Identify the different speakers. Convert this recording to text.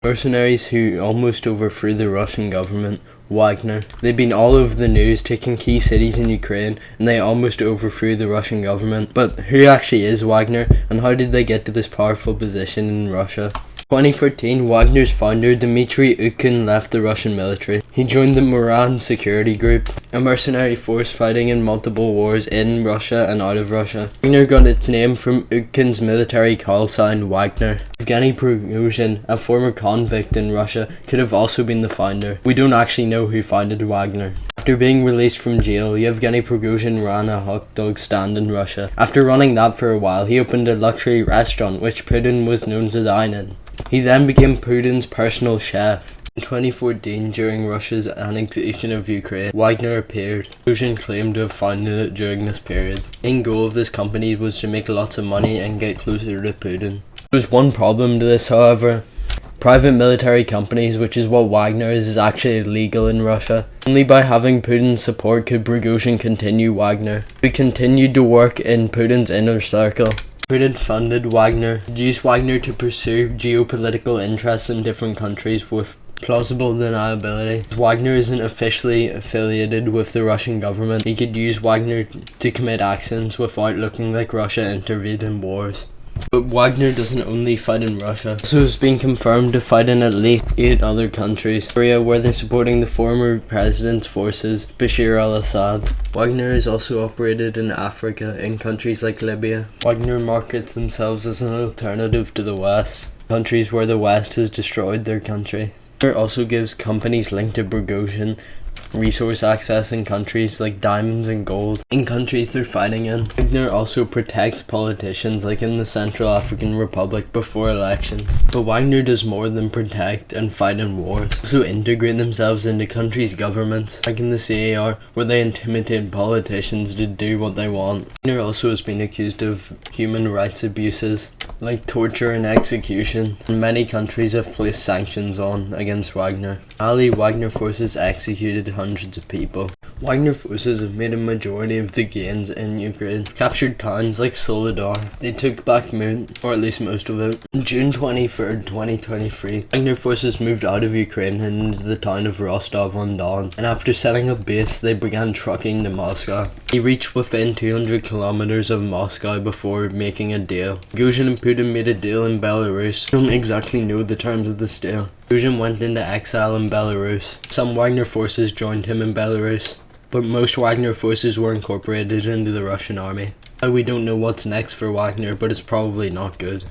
Speaker 1: Mercenaries who almost overthrew the Russian government. Wagner. They've been all over the news, taking key cities in Ukraine, and they almost overthrew the Russian government. But who actually is Wagner, and how did they get to this powerful position in Russia? 2013, Wagner's founder Dmitry Utkin left the Russian military. He joined the Moran security group, a mercenary force fighting in multiple wars in Russia and out of Russia. Wagner got its name from Utkin's military call sign Wagner. Yevgeny Prigozhin, a former convict in Russia, could have also been the founder. We don't actually know who founded Wagner. After being released from jail, Yevgeny Prigozhin ran a hot dog stand in Russia. After running that for a while, he opened a luxury restaurant which Putin was known to dine in. He then became Putin's personal chef. In 2014, during Russia's annexation of Ukraine, Wagner appeared. Prigozhin claimed to have founded it during this period. The main goal of this company was to make lots of money and get closer to Putin. There was one problem to this, however. Private military companies, which is what Wagner is actually illegal in Russia. Only by having Putin's support could Prigozhin continue Wagner. He continued to work in Putin's inner circle. Putin funded Wagner, used Wagner to pursue geopolitical interests in different countries with plausible deniability. Wagner isn't officially affiliated with the Russian government. He could use Wagner to commit actions without looking like Russia intervened in wars. But Wagner doesn't only fight in Russia, so it's been confirmed to fight in at least 8 other countries. Syria, where they're supporting the former president's forces, Bashar al-Assad. Wagner is also operated in Africa, in countries like Libya. Wagner markets themselves as an alternative to the West, countries where the West has destroyed their country. Wagner also gives companies linked to Prigozhin resource access in countries like diamonds and gold in countries they're fighting in. Wagner also protects politicians like in the Central African Republic before elections. But Wagner does more than protect and fight in wars. They also integrate themselves into countries' governments, like in the CAR, where they intimidate politicians to do what they want. Wagner also has been accused of human rights abuses, like torture and execution, and many countries have placed sanctions on against Wagner. Ali, Wagner forces executed hundreds of people. Wagner forces have made a majority of the gains in Ukraine, captured towns like Soledar. They took Bakhmut, or at least most of it. On June 23rd, 2023, Wagner forces moved out of Ukraine and into the town of Rostov-on-Don, and after setting up base, they began trucking to Moscow. He reached within 200 kilometers of Moscow before making a deal. Prigozhin and Putin made a deal in Belarus. We don't exactly know the terms of this deal. Prigozhin went into exile in Belarus. Some Wagner forces joined him in Belarus, but most Wagner forces were incorporated into the Russian army. We don't know what's next for Wagner, but it's probably not good.